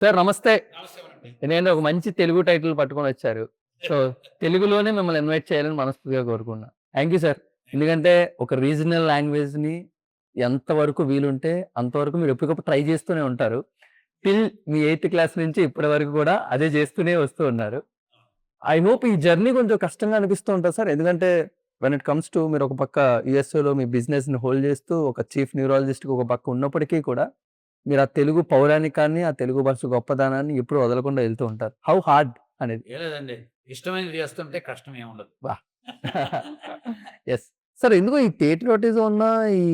Sir నమస్తే. నమస్కారమండి. నేను ఒక మంచి తెలుగు టైటిల్ పట్టుకొనొచ్చారు. సో, తెలుగులోనే మిమ్మల్ని ఇన్వైట్ చేయాలని మనస్ఫూర్తిగా కోరుకున్నా. Thank you sir. ఎందుకంటే ఒక రీజనల్ లాంగ్వేజ్‌ని ఎంతవరకు వీలుంటే అంతవరకు మీరు ఎప్పటికప్పుడు ట్రై చేస్తూనే ఉంటారు. టిల్ మీ 8థ్ క్లాస్ నుంచి ఇప్పటి వరకు కూడా అదే చేస్తూనే వస్తూ ఉన్నారు. ఐ హోప్ ఈ జర్నీ కొంచెం కష్టంగా అనిపిస్తూ ఉంటదా సార్? ఎందుకంటే వెన్ ఇట్ కమ్స్ టు మీరు ఒక పక్క యూఎస్ఏలో మీ బిజినెస్‌ని హోల్డ్ చేస్తూ ఒక చీఫ్ న్యూరాలజిస్ట్‌గా ఒక పక్క ఉన్నప్పటికీ కూడా మీరు ఆ తెలుగు పౌరాణికాన్ని, ఆ తెలుగు భాష గొప్పదనాన్ని ఎప్పుడు వదలకుండా ఎళ్తూ ఉంటారు. హౌ హార్డ్ అనేది? ఏం లేదండి. ఇష్టమైనది చేస్తుంటే కష్టం ఏముండదు. వాహ్! యెస్. సార్ ఎందుకో ఈ పేట్రియాటిజం ఉన్న ఈ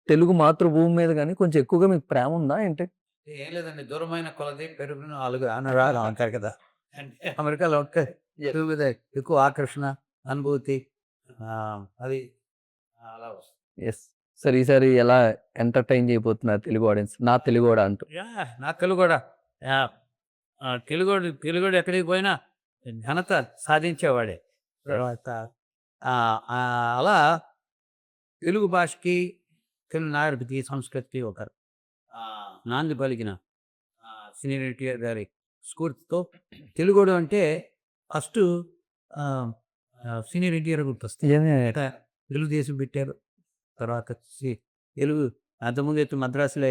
తెలుగు మాతృభూమి మీద గాని కొంచెం ఎక్కువగా మీకు ప్రేమ ఉందా ఏంటి? ఏం లేదండి. దూరమైన కొలది పెరుగును అలుగు అనురాగం అంటారు కదా! అంటే అమెరికాలో ఉంటే తెలుగు మీద ఎక్కువ ఆకర్షణ, అనుభూతి అది అలా వస్తుంది. యెస్. సార్ ఈసారి ఎలా ఎంటర్‌టైన్ చేయబోతున్నారు తెలుగు ఆడియన్స్? నా తెలుగోడా అంటూ. నా తెలుగు కూడా యాహ్! తెలుగోడు ఎక్కడికి పోయినా ఘనత సాధించేవాడే. తర్వాత అలా తెలుగు భాషకి, తెలుగు నాగరికతకి, సంస్కృతికి ఒక నాంది పలికిన సీనియర్ ఎన్టీఆర్ గారి స్ఫూర్తితో తెలుగోడు అంటే ఫస్టు సీనియర్ ఎన్టీఆర్ గుర్తొస్తాయి. ఇంకా తెలుగుదేశం పెట్టారు. తర్వాత వచ్చేసి తెలుగు అంతకుముందు మద్రాసులో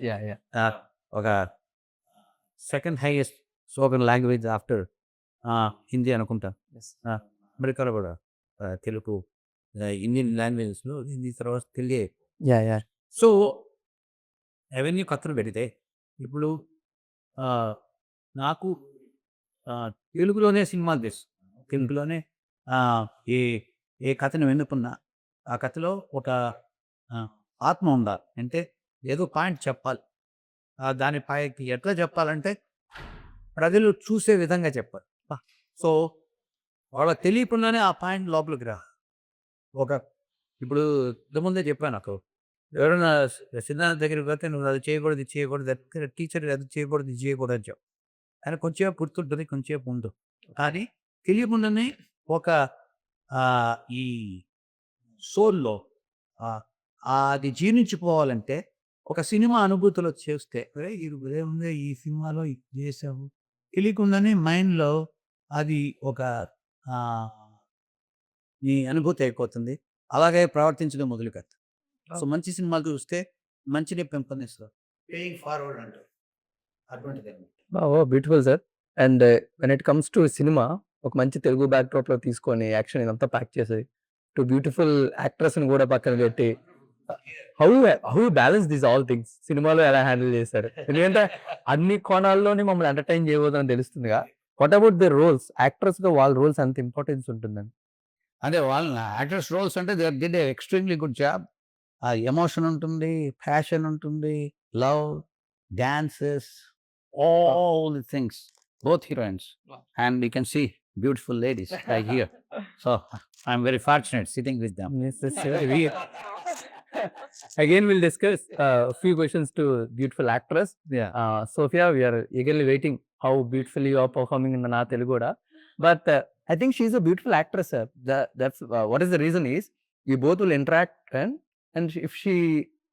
యాహ్! యాహ్! ఒక second highest spoken language after Hindi అనుకుంటా. యెస్. అమెరికాలో కూడా తెలుగు ఇండియన్ లాంగ్వేజెస్‌లో హిందీ తర్వాత తెలుగే. యాహ్! యాహ్! సో, అవన్నీ పక్కన పెడితే ఇప్పుడు ఆహ్, నాకు తెలుగులోనే సినిమాలు తెలుసు. తెలుగులోనే ఆహ్, ఏ ఏ కథను ఎన్నుకున్నా, ఆ కథలో ఒక ఆహ్, ఆత్మ ఉండాలి. అంటే ఏదో పాయింట్ చెప్పాలి. దాని పైకి ఎట్లా చెప్పాలంటే ప్రజలు చూసే విధంగా చెప్పాలి. సో, వాళ్ళకి తెలియకుండానే ఆ పాయింట్ లోపలికి రా. ఒక ఇప్పుడు ఇంతకుముందే చెప్పాను నాకు. ఎవరైనా సిద్ధాంతం దగ్గరికి పోతే నువ్వు అది చేయకూడదు, ఇది చేయకూడదు, టీచర్ అది చేయకూడదు, ఇది చేయకూడదు అని చెప్పు. కానీ కొంచెంసేపు గుర్తుంటది, కొంచెంసేపు ఉండదు. కానీ తెలియకుండానే ఒక ఈ సోల్‌లో ఆహ్, అది జీర్ణించిపోవాలంటే ఒక సినిమా అనుభూతిలో చేస్తే, "అరేయ్! ఇది భలే ఉందే ఈ సినిమాలో ఇది చేసావు." తెలియకుండానే మైండ్‌లో అది ఒక ఆహ్, ఈ అనుభూతి అయిపోతుంది. అలాగే ప్రవర్తించడం మొదలుపెడతా. సో, మంచి సినిమాలు చూస్తే మంచిని పెంపొందిస్తారు. పేయింగ్ ఫార్వర్డ్ అంటారు. అటువంటిదనమాట. ఓహ్! Beautiful sir. And when it comes to cinema ఒక మంచి తెలుగు బ్యాక్‌డ్రాప్‌లో తీసుకొని యాక్షన్ ఇదంతా ప్యాక్ చేసి, టు బ్యూటిఫుల్ యాక్ట్రెస్‌ని కూడా పక్కన పెట్టి how how balance these all things సినిమాలో ఎలా హ్యాండిల్ చేశారు? ఎందుకంటే అన్ని కోణాల్లోని మమ్మల్ని ఎంటర్‌టైన్ చేయబోదని తెలుస్తుందిగా. What about the roles? యాక్టర్స్‌గా వాళ్ళ రోల్స్ ఎంత ఇంపార్టెన్స్ ఉంటుందండి? అదే వాళ్ళ యాక్టర్స్ రోల్స్ అంటే they did a extremely good job. ఆ ఎమోషన్ ఉంటుంది, ప్యాషన్ ఉంటుంది, love, dances, all the things. Both heroines. And you can see beautiful ladies like here. So, I am very fortunate sitting with them. Yes, yes, sure. Again, we'll discuss a few questions to beautiful actress. Yeah. Sophia, we are eagerly waiting how beautifully you are performing in the Na Teluguda. But I think she's a beautiful actress, sir. That's what is the reason is you both will interact and if she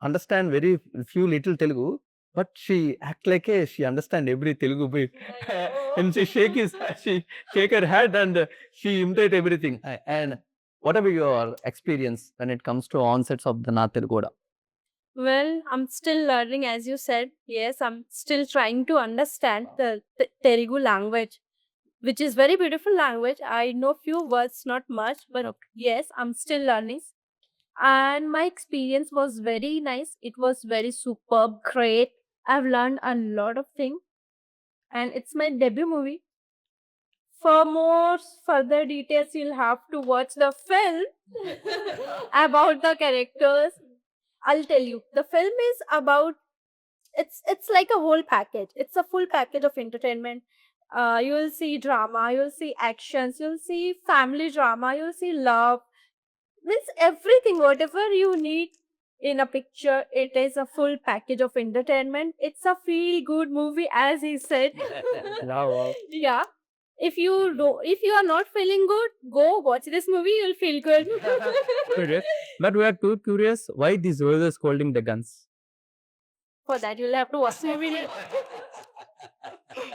understand very few little Telugu, but she act like she understand every Telugu bit and she shake her head and she imitate everything. And what about your experience when it comes to onsets of the Na Teluguda? Well, I'm still learning, as you said. Yes, I'm still trying to understand the Telugu language, which is very beautiful language. I know few words, not much, but yes, I'm still learning. And my experience was very nice. It was very superb, great. I've learned a lot of things, and it's my debut movie. For more further details, you'll have to watch the film about the characters. I'll tell you. The film is about it's like a whole package. It's a full package of entertainment. You'll see drama, you'll see actions, you'll see family drama, you'll see love. Means everything, whatever you need in a picture, it is a full package of entertainment. It's a feel good movie, as he said. Wow. Yeah. If you are not feeling good, go watch this movie. You'll feel good. But we are too curious why these brothers holding the guns. For that, you'll have to watch the movie.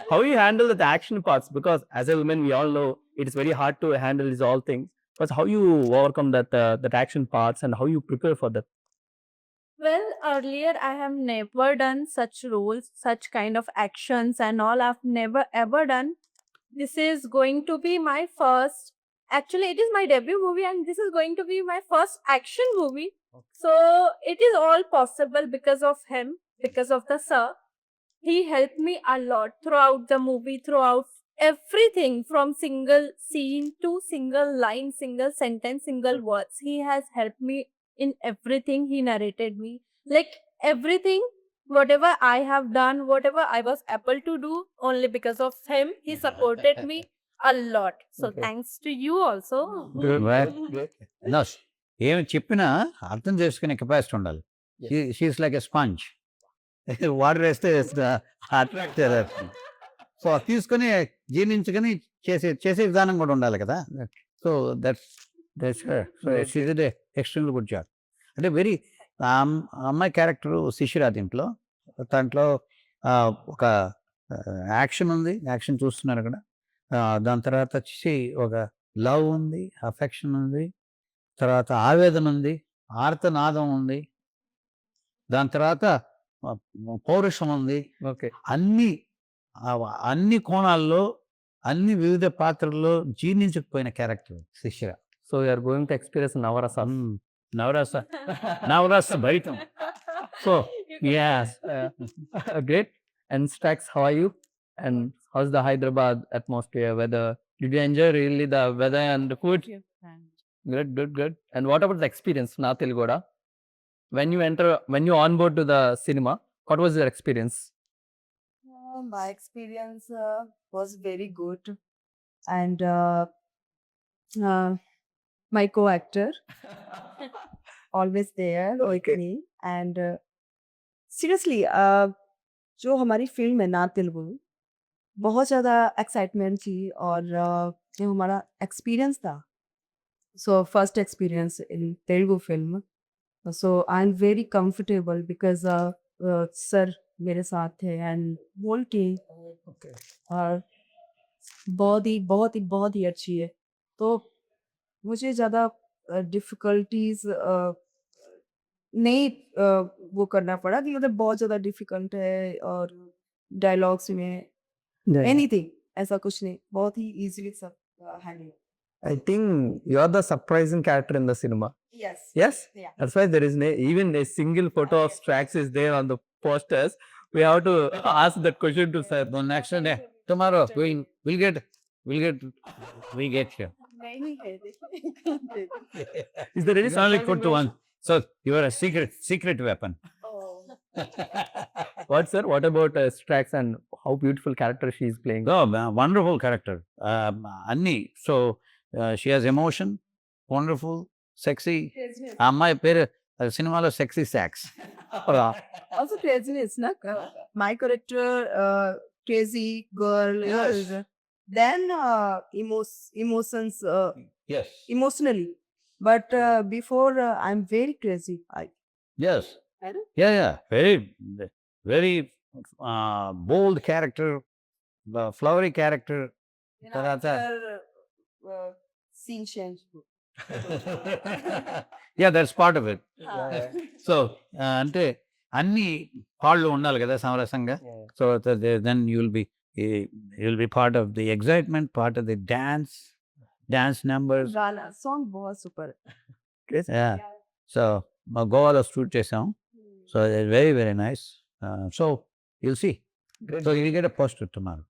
How you handle the action parts? Because as a woman, we all know it is very hard to handle these all things. But how you overcome that action parts and how you prepare for that? Well, earlier I have never done such roles, such kind of actions and all. I've never ever done. This is going to be my first. Actually, it is my debut movie, and this is going to be my first action movie. So it is all possible because of him, because of the sir. He helped me a lot throughout the movie, throughout everything from single scene to single line, single sentence, single words. He has helped me in everything. He narrated me like everything, whatever I have done, whatever I was able to do, only because of him. He supported me a lot. So Okay. thanks to you also. No, ఏమి చెప్పినా అర్థం చేసుకునే capacity ఉండాలి. Yes. She's like a sponge. Water వేస్తే attract చేస్తుంది. So అది తీసుకొని జీర్ణించుకొని చేసే విధానం కూడా ఉండాలి కదా. So that's extremely good job. అంటే వెరీ అమ్మాయి క్యారెక్టర్ శిశిర దీంట్లో. దాంట్లో ఒక యాక్షన్ ఉంది, యాక్షన్ చూస్తున్నారు అక్కడ. దాని తర్వాత వచ్చేసి ఒక లవ్ ఉంది, అఫెక్షన్ ఉంది, తర్వాత ఆవేదన ఉంది, ఆర్తనాదం ఉంది, దాని తర్వాత పౌరుషం ఉంది. Okay. అన్ని కోణాల్లో అన్ని వివిధ పాత్రల్లో జీర్ణించకపోయిన క్యారెక్టర్ శిశిర. So you are going to experience Navarasa. నవరస నవరస భరితం. So Yes. great. And Stax, how are you? And how's the Hyderabad atmosphere, weather? Did you enjoy really the weather and the food? Good. And what about the experience, Na Telugoda? When you on board to the cinema, what was your experience? My experience was very good, and my co-actor always there with Okay. me. And seriously, जो हमारी film है ना तेलुगु, बहुत ज़्यादा excitement थी, और जो हमारा एक्सपीरियंस था, so first experience in Telugu film, so I'm very comfortable because sir मेरे साथ थे and whole team Okay. और बहुत ही अच्छी है. तो मुझे ज़्यादा डिफ़िकल्टीज़ नहीं वो करना पड़ा कि मतलब बहुत ज़्यादा डिफ़िकल्ट है और डायलॉग्स में एनीथिंग ऐसा कुछ नहीं, बहुत ही ईज़िली सब handle. I think you are the surprising character in the cinema. Yes. Yes? Yeah. That's why there is even a single photo of Strax is there on the posters. We have to ask that question to sir. The next day, tomorrow we'll get here. नहीं है. Is there any It's only surprising put to question? one. So you are a secret weapon. Oh. What sir? What about Strax and how beautiful character she is playing? Oh, wonderful character. Anni. So she has emotion, wonderful, sexy. Craziness. ఆ అమ్మాయి పేరు సినిమాలో sexy socks. Also craziness, na? My character, crazy girl, Yes. then emotions, Yes. emotionally. But before, I'm very crazy. Yes. I know. Yeah. Very bold character, flowery character. Tarata. Scene change. Yeah, that's part of it. So అంటే అన్ని పాళ్ళు ఉండాలి కదా సమరసంగా. So then you'll be part of the excitement, part of the dance numbers. Rana song बहुत super. Yeah. So గోవాలో shoot చేసాం. So it's very, very nice. So you'll see. Great. So you'll get a poster tomorrow.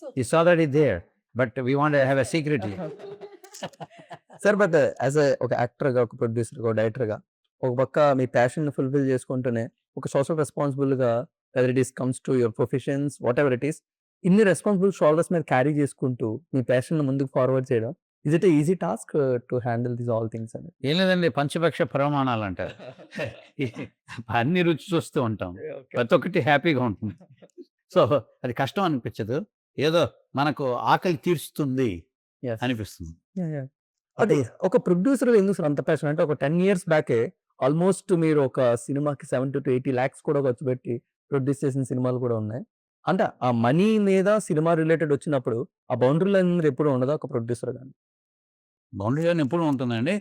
So It's already there, but we want to have a secret here. Sir but as ఒక యాక్టర్గా, ఒక ప్రొడ్యూసర్గా, ఒక డైరెక్టర్గా ఒక పక్క మీ passion fulfil చేసుకుంటూనే ఒక సోషల్ రెస్పాన్సిబుల్గా whether it is comes to your professions whatever it is ఇన్ని రెస్పాన్సిబుల్ షోల్డర్స్ మీద క్యారీ చేసుకుంటూ మీ ప్యాషన్ ముందుకు ఫార్వర్డ్ చేయడం is it easy task to handle these all things అని? ఏం లేదండి, పంచపక్ష ప్రమాణాలు అంటారు. అన్ని రుచి చూస్తూ ఉంటాం, ప్రతి ఒక్కటి హ్యాపీగా ఉంటుంది. సో అది కష్టం అనిపించదు, ఏదో మనకు ఆకలి తీరుస్తుంది అనిపిస్తుంది. అది ఒక ప్రొడ్యూసర్ ఎందుకు సార్ అంత ప్యాషన్ అంటే ఒక 10 years బ్యాకే ఆల్మోస్ట్ మీరు ఒక సినిమాకి 70-80 lakhs కూడా ఖర్చు పెట్టి ప్రొడ్యూస్ చేసిన సినిమాలు కూడా ఉన్నాయి. అంటే ఆ మనీ మీద సినిమా రిలేటెడ్ వచ్చినప్పుడు ఆ బౌండరీ లైన్ అనేది ఎప్పుడు ఉండదా ఒక ప్రొడ్యూసర్ గాని? బౌండరీ లైన్ ఎప్పుడు ఉంటుందండి.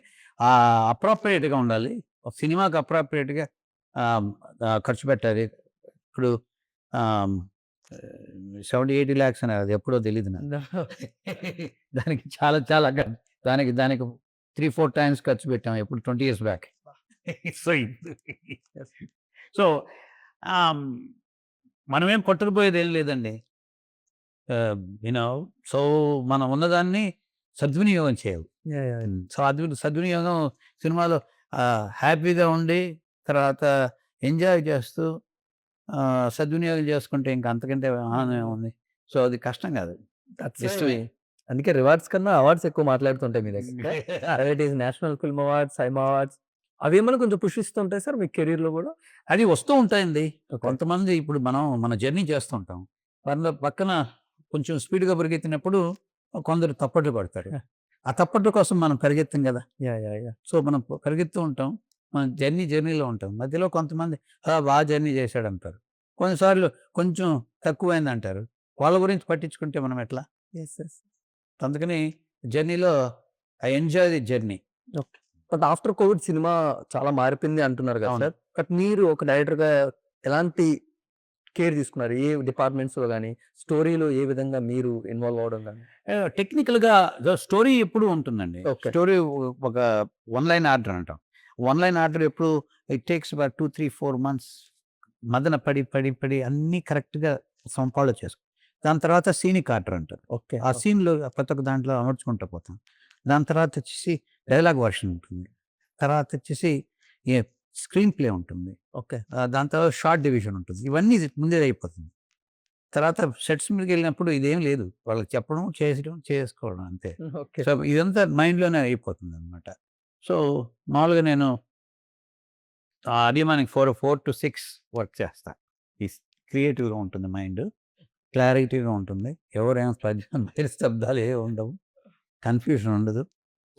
అప్రాప్రియేట్‌గా ఉండాలి. ఒక సినిమాకి అప్రాప్రియేట్‌గా ఖర్చు పెట్టాలి. ఇప్పుడు ఆహ్, 70-80 lakhs అని అది ఎప్పుడో తెలీదు నాకు. దానికి చాలా చాలా దానికి 3-4 టైమ్స్ ఖర్చు పెట్టాం. ఎప్పుడు 20 years బ్యాక్. సో, మనమేం పట్టుకుపోయేది ఏం లేదండి. యూనో సో, మనం ఉన్నదాన్ని సద్వినియోగం చేయాలి. సో, సద్వినియోగం సినిమాలో హ్యాపీగా ఉండి తర్వాత ఎంజాయ్ చేస్తూ సద్వినియోగం చేసుకుంటే ఇంక అంతకంటే ఆనందం ఏముంది. సో, అది కష్టం కాదు. ఇష్టమే. అందుకే రివార్డ్స్ కన్నా అవార్డ్స్ ఎక్కువ మాట్లాడుతుంటాయి మీ దగ్గర. It is national film awards, SIIMA awards అవేమన్నా కొంచెం పుష్ ఇస్తుంటాయి సార్ మీ కెరీర్‌లో కూడా? అది వస్తూ ఉంటాయండి. కొంతమంది ఇప్పుడు మన జర్నీ చేస్తూ ఉంటాం. పక్కన కొంచెం స్పీడ్‌గా పరిగెత్తినప్పుడు కొందరు తప్పట్లు పడతారు. ఆ తప్పట్ల కోసం మనం పరిగెత్తం కదా! యాహ్! సో, మనం పరిగెడుతూ ఉంటాం. మనం జర్నీలో ఉంటాం. మధ్యలో కొంతమంది జర్నీ చేశాడంటారు. కొన్నిసార్లు కొంచెం తక్కువైందంటారు. వాళ్ళ గురించి పట్టించుకుంటే మనం ఎట్లా? యెస్. అందుకని జర్నీలో I enjoy the journey. Okay. But after Covid cinema చాలా మారిపోయింది అంటున్నారు కదా అవును. సార్. బట్ మీరు ఒక డైరెక్టర్‌గా ఎలాంటి కేర్ తీసుకున్నారు? ఏ డిపార్ట్మెంట్స్‌లో గాని, స్టోరీలో ఏ విధంగా మీరు ఇన్వాల్వ్ అవ్వడం గాని? టెక్నికల్‌గా స్టోరీ ఎప్పుడూ ఉంటుందండి. ఓకే. స్టోరీ ఒక వన్ లైన్ ఆర్డర్ అంటాం. వన్ లైన్ ఆర్డర్ ఎప్పుడు ఇట్ టేక్స్ అబౌట్ 2, 3, 4 months మదన పడి అన్నీ కరెక్ట్‌గా ఫాలో చేసుకో. దాని తర్వాత సీనిక్ ఆర్డర్ అంటారు. ఓకే. ఆ సీన్‌లో ప్రతి ఒక్క దాంట్లో అమర్చుకుంటూ పోతాం. దాని తర్వాత వచ్చేసి డైలాగ్ వర్షన్ ఉంటుంది. తర్వాత వచ్చేసి స్క్రీన్ ప్లే ఉంటుంది. ఓకే. దాని తర్వాత షార్ట్ డివిజన్ ఉంటుంది. ఇవన్నీ ముందే అయిపోతుంది. తర్వాత సెట్స్ మీదకెళ్ళినప్పుడు ఇదేం లేదు. వాళ్ళకి చెప్పడం, చేసుకోవడం అంతే. ఓకే. సో, ఇదంతా మైండ్‌లోనే అయిపోతుందనమాట. సో, మామూలుగా నేను అర్లీ మార్నింగ్ 4-6 వర్క్ చేస్తా. ఈ క్రియేటివ్‌గా ఉంటుంది మైండ్. క్లారిటీగా ఉంటుంది. ఎవరేం బయట శబ్దాలు ఏవి ఉండవు. కన్‌ఫ్యూజన్ ఉండదు.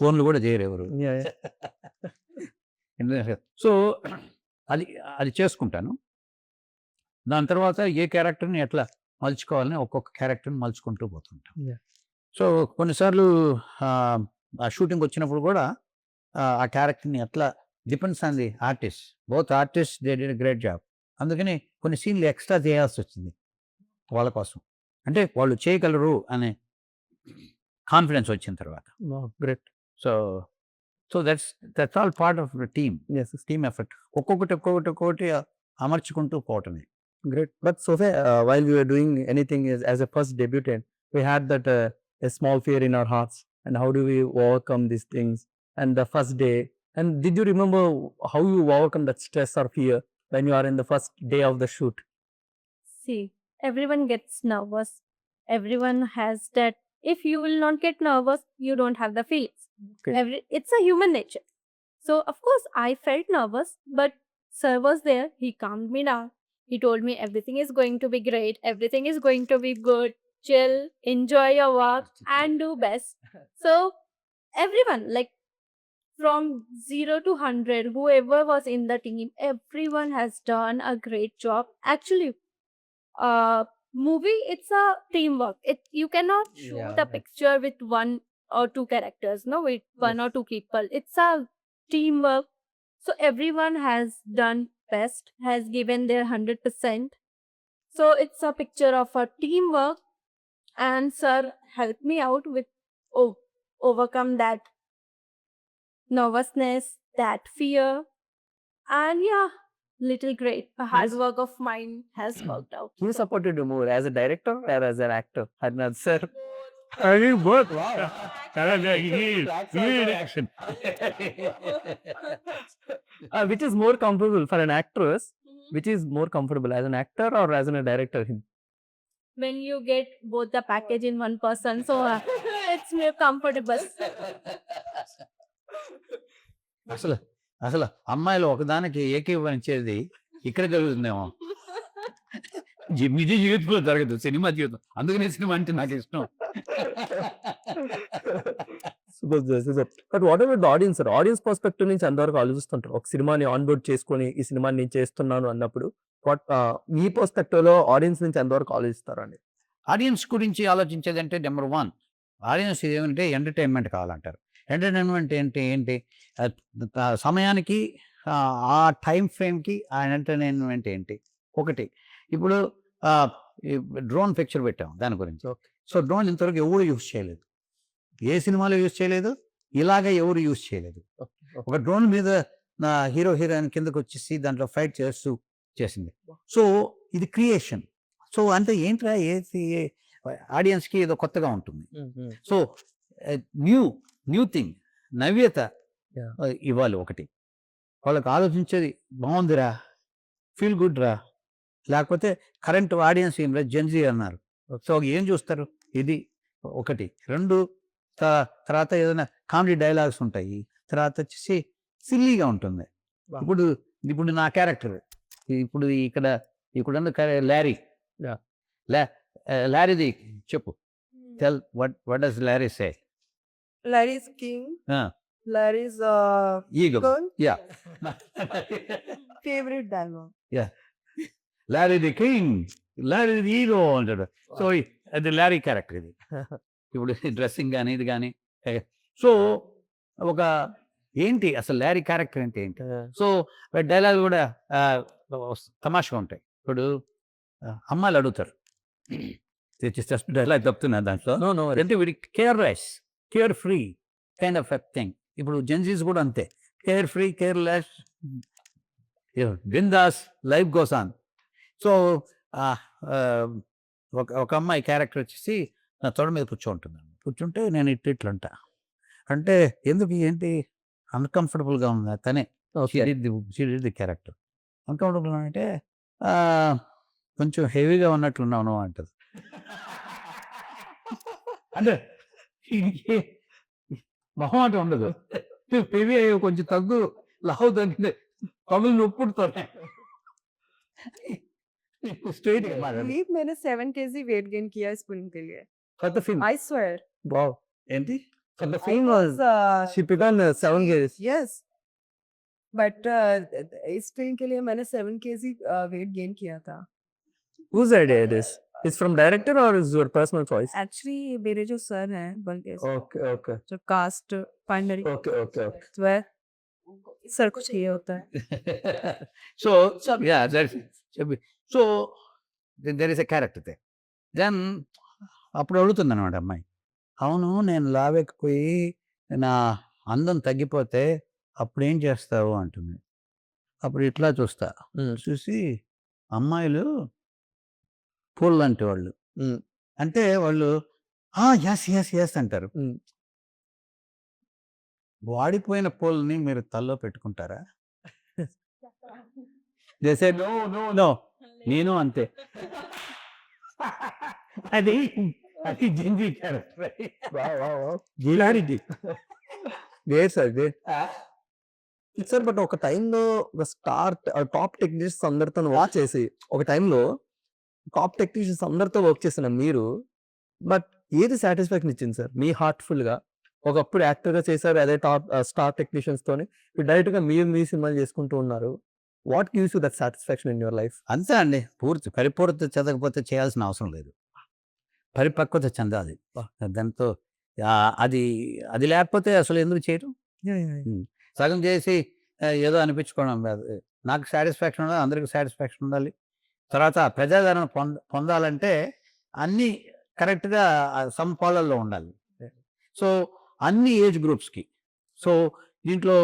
ఫోన్‌లు కూడా చేయరు ఎవరు. యాహ్! సో, అది చేసుకుంటాను. దాని తర్వాత ఏ క్యారెక్టర్‌ని ఎట్లా మలుచుకోవాలని ఒక్కొక్క క్యారెక్టర్‌ని మలుచుకుంటూ పోతుంటాం. యాహ్! సో, కొన్నిసార్లు ఆ షూటింగ్ వచ్చినప్పుడు కూడా ఆ క్యారెక్టర్‌ని ఎట్లా depends on the artist. Both artist they did a great job. అందుకని కొన్ని సీన్‌లు ఎక్స్‌ట్రా చేయాల్సొచ్చింది వాళ్ళ కోసం. అంటే వాళ్ళు చేయగలరు అనే కాన్ఫిడెన్స్ వచ్చిన తర్వాత. Wow! Great. So, that's all part of the team. Yes. Team effort. ఒక్కొక్కటి అమర్చుకుంటూ పోవటమే. Great. But Sophia, while we were doing anything as a first debutant, we had that a small fear in our hearts. And how do we overcome these things? And the first day. And did you remember how you overcome that stress or fear when you are in the first day of the shoot? See, everyone gets nervous. Everyone has that. If you will not get nervous, you don't have the feelings. Okay. It's a human nature. So, of course, I felt nervous, but sir was there. He calmed me down. He told me everything is going to be great. Everything is going to be good. Chill, enjoy your work, and do best. So, everyone, like from 0 to 100, whoever was in the team, everyone has done a great job. Actually, movie, it's a teamwork. You cannot shoot a picture with 1 or 2 characters, no, with 1 or 2 people. It's a teamwork. So everyone has done best, has given their 100%. So it's a picture of a teamwork, and sir helped me out with overcome that nervousness, that fear, and yeah, little great hard work of mine has worked out. Who supported you more, as a director or as an actor? Harnath sir. both. Which is more comfortable for an actress? Which is more comfortable, as an actor or as a director? When you get both the package in one person, so it's more comfortable. అసలు అమ్మాయిలు ఒకదానికి ఏకీభవించేది ఇక్కడ జరుగుతుందేమో. నిజ జీవితంలో జరగదు, cinema జీవితం. అందుకనే సినిమా అంటే నాకు ఇష్టం. But what ever the audience sir, audience perspective నుంచి ఎంతవరకు ఆలోచిస్తుంటారు? ఒక సినిమాని ఆన్ బోర్డ్ చేసుకొని ఈ సినిమాని నేను చేస్తున్నాను అన్నప్పుడు మీ పర్స్పెక్టివ్ లో ఆడియన్స్ నుంచి ఎంతవరకు ఆలోచిస్తారండి? ఆడియన్స్ గురించి ఆలోచించేదంటే నెంబర్ 1 ఆడియన్స్ ఏమంటే ఎంటర్టైన్మెంట్ కావాలంటారు. ఎంటర్టైన్మెంట్ ఏంటి సమయానికి ఆ టైం ఫ్రేమ్కి ఆ ఎంటర్టైన్మెంట్ ఏంటి? ఒకటి ఇప్పుడు డ్రోన్ పిక్చర్ పెట్టాం దాని గురించి. సో డ్రోన్ ఇంతవరకు ఎవరు యూజ్ చేయలేదు, ఏ సినిమాలో యూజ్ చేయలేదు, ఇలాగ ఎవరు యూజ్ చేయలేదు. ఒక డ్రోన్ మీద హీరో హీరోయిన్ కిందకు వచ్చేసి దాంట్లో ఫైట్ చేస్తూ చేసింది. సో ఇది క్రియేషన్. సో అంటే ఏంట్రా ఆడియన్స్కి ఏదో కొత్తగా ఉంటుంది. సో న్యూ థింగ్, నవ్యత ఇవ్వాలి. ఒకటి వాళ్ళకి ఆలోచించేది బాగుందిరా, ఫీల్ గుడ్ రా. లేకపోతే కరెంట్ ఆడియన్స్ ఏం జెన్జీ అన్నారు. సో ఏం చూస్తారు? ఇది ఒకటి. 2 తర్వాత ఏదైనా కామెడీ డైలాగ్స్ ఉంటాయి. తర్వాత వచ్చేసి సిల్లీగా ఉంటుంది. ఇప్పుడు నా క్యారెక్టర్ ఇప్పుడు ఇక్కడ లారీ, లారీది చెప్పు. Tell what does lorry say? Larry's king. Larry's ego. girl. Yeah Favorite dialogue. Lorry the king, lorry the ego అంటాడు. సో అది లారీ క్యారెక్టర్ ఇది. ఇప్పుడు డ్రెస్సింగ్ కానీ ఇది కానీ. సో ఒక ఏంటి అసలు లారీ క్యారెక్టర్ అంటే ఏంటి? సో డైలాగ్ కూడా తమాషగా ఉంటాయి. ఇప్పుడు అమ్మాయిలు అడుగుతారు, జస్ట్ డైలాగ్ చెప్తున్నా దాంట్లో. అంటే వీడి care free kind of thing. ఇప్పుడు జెన్జీస్ కూడా అంతే, care free, careless, bindaas, life goes on. So ఒక అమ్మాయి క్యారెక్టర్ వచ్చేసి నా తొడ మీద కూర్చోంటుంది. కూర్చుంటే నేను ఇట్లంట అంటే ఎందుకు ఏంటి అన్కంఫర్టబుల్గా ఉంది తనే. ది క్యారెక్టర్ అన్కంఫర్టబుల్ అంటే కొంచెం హెవీగా ఉన్నట్లున్నాను అంటది. అంటే మొహమాట ఉండదు, హెవీ అయ్యి కొంచెం తగ్గు, లావు తగ్గింది, పగులు నొప్పుడుతాయి. స్ట్రైట్ believe मैंने 7 kg weight gain किया इस फिल्म के लिए. For the film. I swear. Wow. ఏంటి? For the I film was she began 7 kgs. yes. But इस फिल्म के लिए मैंने 7 kg weight gain किया था. Whose idea it is? It's from director or is your personal choice? Actually मेरे जो sir हैं बल्कि Okay. जो कास्ट फाइनली Okay. वह सर को चाहिए होता है. So so there is a character they. Then అప్పుడు అడుగుతుంది అనమాట అమ్మాయి, అవును నేను లావెక్కిపోయి నా అందం తగ్గిపోతే అప్పుడు ఏం చేస్తావు అంటుంది. అప్పుడు ఇట్లా చూస్తా, చూసి అమ్మాయిలు పూలు లాంటి వాళ్ళు, అంటే వాళ్ళు ఎస్ అంటారు. వాడిపోయిన పూలని మీరు తల్లో పెట్టుకుంటారా? చేసే నో నేను అంతే. అది జింజీ క్యారెక్టర్. జిలాడిది Great sir, great. Sir but ఒక టైంలో టాప్ టెక్నీషియన్స్ అందరితో వర్క్ చేసి ఒక టైంలో టాప్ టెక్నీషియన్స్ అందరితో వర్క్ చేసిన మీరు, బట్ ఏది సాటిస్ఫాక్షన్ ఇచ్చింది సార్ మీ హార్ట్ఫుల్ గా? ఒకప్పుడు యాక్టర్ గా చేశారు, అదే టాప్ స్టార్ టెక్నీషియన్స్ తోని డైరెక్ట్ గా మీరు మీ సినిమాలు చేసుకుంటూ ఉన్నారు. What gives you that satisfaction in your life? అంతే అండి. పరిపూర్ణత చెందకపోతే చేయాల్సిన అవసరం లేదు, పరిపక్వత చెందాలి దాంతో. అది లేకపోతే అసలు ఎందుకు చేయడం? సగం చేసి ఏదో అనిపించుకోవడం కాదు. నాకు సాటిస్ఫాక్షన్ ఉండాలి, అందరికి సాటిస్ఫాక్షన్ ఉండాలి. తర్వాత ప్రజాదరణ పొందాలంటే అన్నీ కరెక్ట్గా సమపాలల్లో ఉండాలి. సో అన్ని ఏజ్ గ్రూప్స్కి, సో దీంట్లో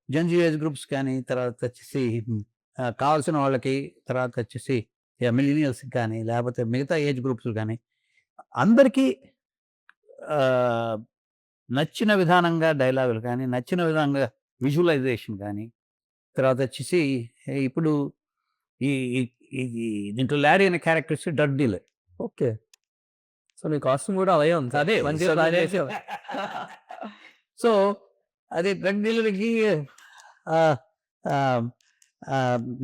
జెన్జీ ఏజ్ గ్రూప్స్ కానీ, తర్వాత వచ్చేసి కావాల్సిన వాళ్ళకి, తర్వాత వచ్చేసి మిలీనియల్స్కి కానీ, లేకపోతే మిగతా ఏజ్ గ్రూప్స్ కానీ అందరికీ నచ్చిన విధానంగా డైలాగులు కానీ, నచ్చిన విధంగా విజువలైజేషన్ కానీ, తర్వాత వచ్చేసి ఇప్పుడు దీంట్లో లారీ అనే characters drug dealer. Okay, so మీ కాస్ట్యూమ్ కూడా అలాగే ఉంది. అదే సో అదే డ్రగ్ డీలర్కి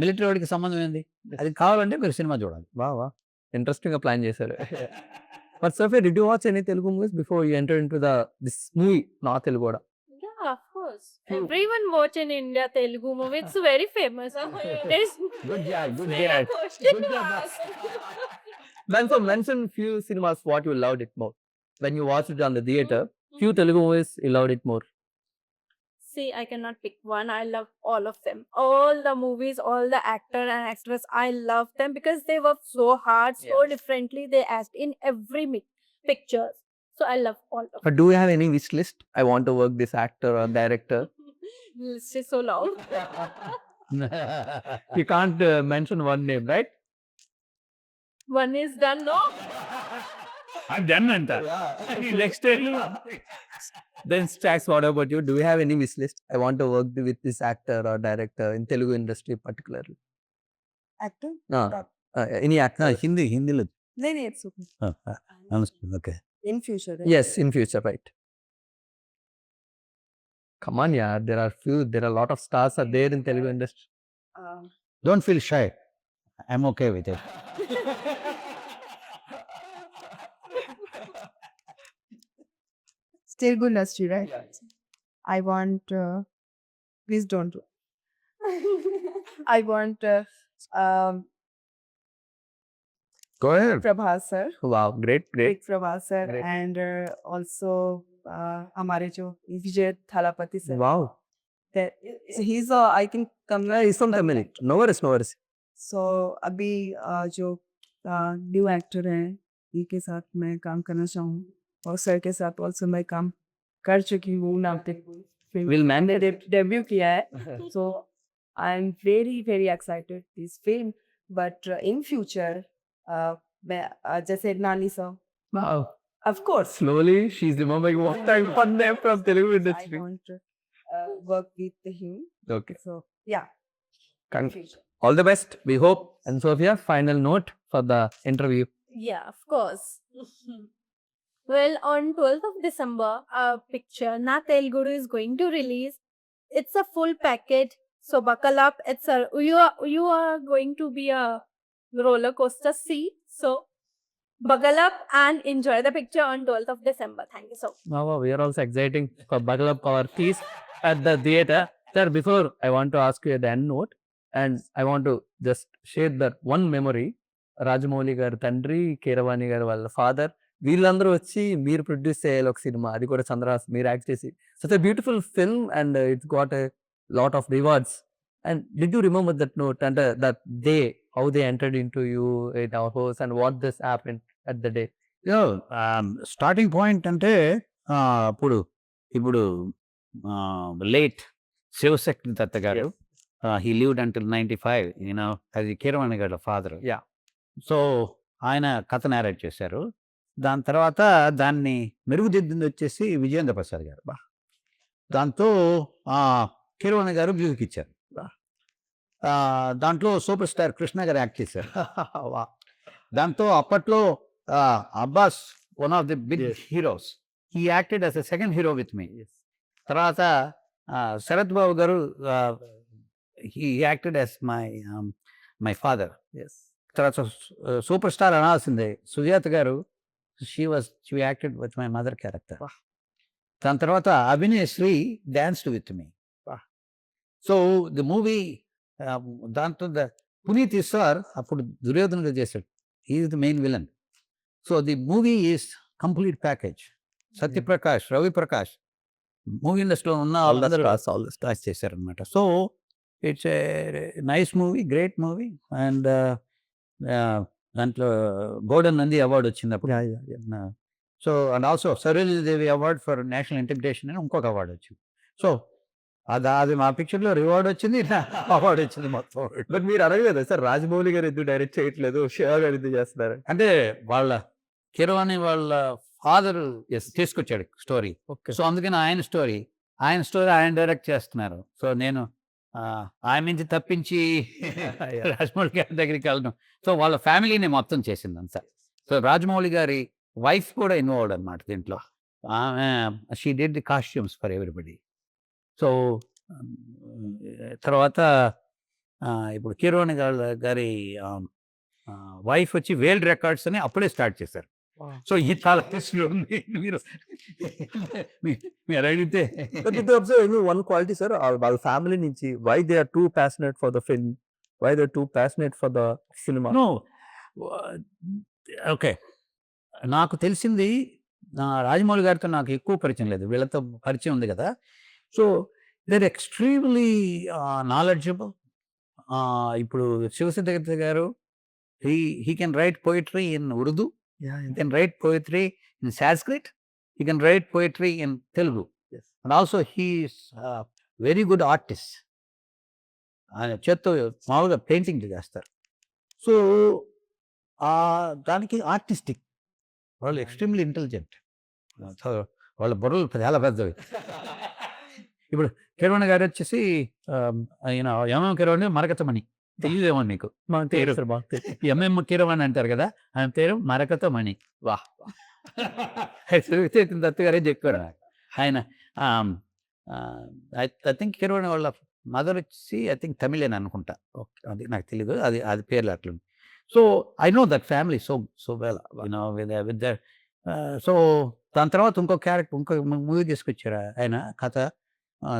మిలిటరీ వాడికి సంబంధం ఏంది? అది కావాలంటే మీరు సినిమా చూడాలి. వా ఇంట్రెస్టింగ్ గా ప్లాన్ చేశారు. But Sophia, did you watch any Telugu movies before you entered into this movie, not Telugu? Kuda? Yeah, of course. Everyone watch in India Telugu movie. It's very famous. There's Good job, good no job. question Good to job. ask. Mention few cinemas what you loved it more. When you watched it on the theater, few Telugu movies you loved it more. See, I cannot pick one. I love all of them. All the movies, all the actor and actress, I love them because they work so hard, so differently. They act in every picture. So I love all of But do you have any wish list? I want to work this actor or director. them. List is so long. You can't mention one name, right? One is done, no? I'm done anta. Next time. Then Stax, what about you? Do you have any wish list? I want to work with this actor or director in Telugu industry particularly. Actor? No, any actor? హిందీలో नहीं नहीं it's okay. Okay. In future, right? Yes, in future, right? Come on, yeah. There are a lot of stars are there in Telugu industry. Don't feel shy. I'm okay with it. Telugu industry, right? I want. Please don't do. I want Go ahead. Prabhas sir, Wow, great. Big Prabhas sir, Great. and also हमारे जो विजय Thalapathy sir. Wow. So he's I think He's from Tamil. No worries. So अभी जो new actor हैं इनके साथ मैं काम करना चाहूँ और सर के साथ ऑल्सो मैं काम कर चुकी हूँ नामते Will mandate डेब्यू किया है so I'm very excited this film but in future मैं जैसे नानी sir Wow. of course Slowly, she's remembering one time one name from Telugu I industry. want to work with him Okay. so yeah Con- future. All the best. We hope. And Sophia, final note for the interview. Yeah, of course. Well, on 12th of December, a picture Na Telugu is going to release. It's a full package, so buckle up. You are going to be a roller coaster seat. So buckle up and enjoy the picture on 12th of December. Thank you so much. Wow, we are also exciting for buckle up our keys at the theater. Sir, before I want to ask you the end note, and I want to just share that one memory. Rajamouli గారి తండ్రి, కీరవాణి గారు వాళ్ళ father, వీళ్ళందరూ వచ్చి మీరు produce చేయాలి ఒక cinema, అది కూడా చంద్రహాస్ మీరు యాక్ట్ చేసి. Such a beautiful film and it's got a lot of rewards. And did you remember that note and that day how they entered in to you in our house and what this happen at the day? Starting point అంటే ఇప్పుడు late Shivashakti దత్త గారు he lived until 95 అది కీరవాణి గారి father. Yeah. So ఆయన కథ narrate చేశారు. దాని తర్వాత దాన్ని మెరుగుదిద్దింది వచ్చేసి విజయేంద్ర ప్రసాద్ గారు. దాంతో కీరవాణి గారు మ్యూజిక్ ఇచ్చారు. దాంట్లో సూపర్ స్టార్ కృష్ణ గారు యాక్ట్ చేశారు. దాంతో అప్పట్లో Abbas one of the big heroes, he acted as a second hero with me. తర్వాత శరత్ బాబు గారు he acted as my father. తర్వాత సూపర్ స్టార్ అనాల్సిందే సుజాత గారు, she acted with my mother character. దాని తర్వాత Abhinay Sri danced with me. So the movie దాంతో Puneeth sir అప్పుడు దుర్యోధనగా చేశాడు, he is the main villain. So the movie is complete package. Satyaprakash, Ravi Prakash, movie ఇండస్ట్రీలో ఉన్న All the స్టార్స్ చేశారనమాట. So it's a nice movie, great movie. And దాంట్లో గోల్డెన్ నంది అవార్డు వచ్చింది అప్పుడు. So and also Sarojini Devi award for national integration అని ఇంకొక award వచ్చింది. So అది మా పిక్చర్లో రివార్డ్ వచ్చింది, అవార్డు వచ్చింది మొత్తం. బట్ మీరు అడగలేదు సార్, రాజమౌళి గారు ఎందుకు డైరెక్ట్ చేయట్లేదు, శివ గారు ఎందుకు చేస్తున్నారు? అంటే వాళ్ళ కీరవాణి వాళ్ళ ఫాదర్ తీసుకొచ్చాడు స్టోరీ. ఓకే. సో అందుకని ఆయన స్టోరీ ఆయన డైరెక్ట్ చేస్తున్నారు. సో నేను ఆయన నుంచి తప్పించి రాజమౌళి గారి దగ్గరికి వెళ్ళడం. సో వాళ్ళ ఫ్యామిలీని మొత్తం చేసింది అంతా. సో రాజమౌళి గారి వైఫ్ కూడా ఇన్వాల్వ్డ్ అనమాట దీంట్లో. She did the costumes for everybody. So తర్వాత ఇప్పుడు కీరవాణి గారి వైఫ్ వచ్చి వేల్డ్ రికార్డ్స్ అని అప్పుడే స్టార్ట్ చేశారు. సో ఇది చాలా టెస్ట్లో ఉంది. మీరు అడిగితే But if you observe only one quality, sir, వాళ్ళ ఫ్యామిలీ నుంచి why they are too passionate for the film, why they are too passionate for the cinema. No okay. నాకు తెలిసింది రాజమౌళి గారితో నాకు ఎక్కువ పరిచయం లేదు. వీళ్ళతో పరిచయం ఉంది కదా. So they're extremely knowledgeable. ఇప్పుడు శివసిద్ధ గారు he can write poetry in Urdu, he can write poetry in Sanskrit, he can write poetry in Telugu. Yes. And also he is a very good artist. ఆయన చేత్తో మామూలుగా painting చేస్తారు. So దానికి artistic వాళ్ళు extremely intelligent. వాళ్ళ బుర్రలు చాలా పెద్దవి. ఇప్పుడు కిరవాణి గారు వచ్చేసి ఆయన ఎంఎం కిరవాణి మరకతమణి తెలియదేమో నీకు. పేరు ఎంఎం కిరవాణి అంటారు కదా, ఆయన పేరు మరకతమణి. వాహ్ దత్తు గారే చెప్పారు నాకు. ఆయన ఐ థింక్ కిరవాణి వాళ్ళ మదర్ వచ్చి ఐ థింక్ తమిళన్ అనుకుంటా. ఓకే, అది నాకు తెలియదు. అది పేర్లు అట్లుంది. So I know that family so well, you know with that. So దాని తర్వాత ఇంకో క్యారెక్టర్, ఇంకో మూవీ తీసుకొచ్చారు ఆయన కథ,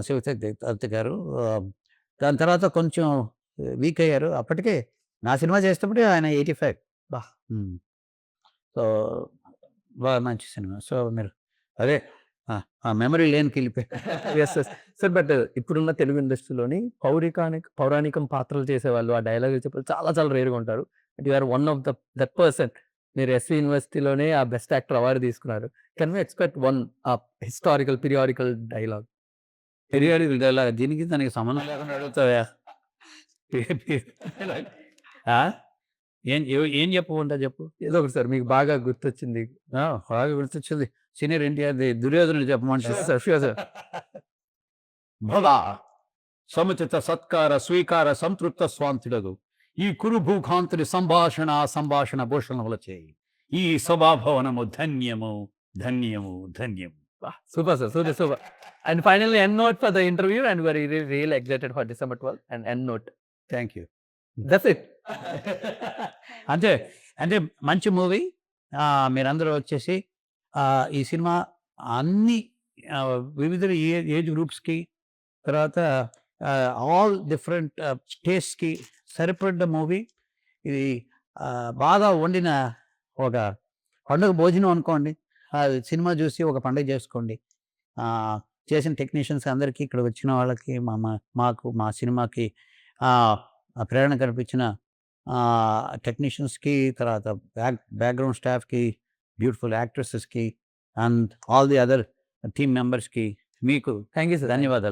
శివశక్తి గారు. దాని తర్వాత కొంచెం వీక్ అయ్యారు. అప్పటికే నా సినిమా చేసేటప్పుడే ఆయన 85. బా సో బాగా మంచి సినిమా. సో మీరు అదే ఆ మెమరీ లేనికి వెళ్ళిపోయి. Yes yes sir. బట్ ఇప్పుడున్న తెలుగు ఇండస్ట్రీలోని పౌరాణికం పాత్రలు చేసేవాళ్ళు, ఆ డైలాగ్ చెప్పి చాలా చాలా రేరుగా ఉంటారు. But you are one of that person. మీరు ఎస్వి యూనివర్సిటీలోనే ఆ బెస్ట్ యాక్టర్ అవార్డు తీసుకున్నారు. Can we expect one historical periodical dialogue? Periodical dialogue దీనికి దానికి సంబంధం లేకుండా అడుగుతావా? ఏం చెప్పకుండా చెప్పు. ఏదో ఒకటి సార్ మీకు బాగా గుర్తొచ్చింది. బాగా గుర్తొచ్చింది. సీనియర్ ఎన్టీఆర్ దుర్యోధనుడు చెప్పమంటే సార్ భవ సముచిత సత్కార స్వీకార సంతృప్త స్వాంతుడగు ఈ కురు భూకాంతుడి సంభాషణ భూషణముల చేయి ఈ సభాభవనము ధన్యము ధన్యము ధన్యము. Super sir, super. And finally end note for the interview and very real excited for December 12 and end note. Thank you. That's it. అంటే అంటే మంచి మూవీ. మీరందరూ వచ్చేసి ఈ సినిమా అన్ని వివిధ ఏజ్ గ్రూప్స్కి, తర్వాత ఆల్ డిఫరెంట్ టేస్ట్కి సరిపడ్డ మూవీ ఇది. బాగా వండిన ఒక పండుగ భోజనం అనుకోండి. సినిమా చూసి ఒక పండుగ చేసుకోండి. చేసిన టెక్నీషియన్స్ అందరికీ, ఇక్కడ వచ్చిన వాళ్ళకి, మాకు మా సినిమాకి ప్రేరణ కనిపించిన టెక్నీషియన్స్కి, తర్వాత బ్యాక్గ్రౌండ్ స్టాఫ్కి, బ్యూటిఫుల్ యాక్ట్రెసెస్కి and all the other team మెంబర్స్కి మీకు థ్యాంక్ యూ సార్. ధన్యవాదాలు.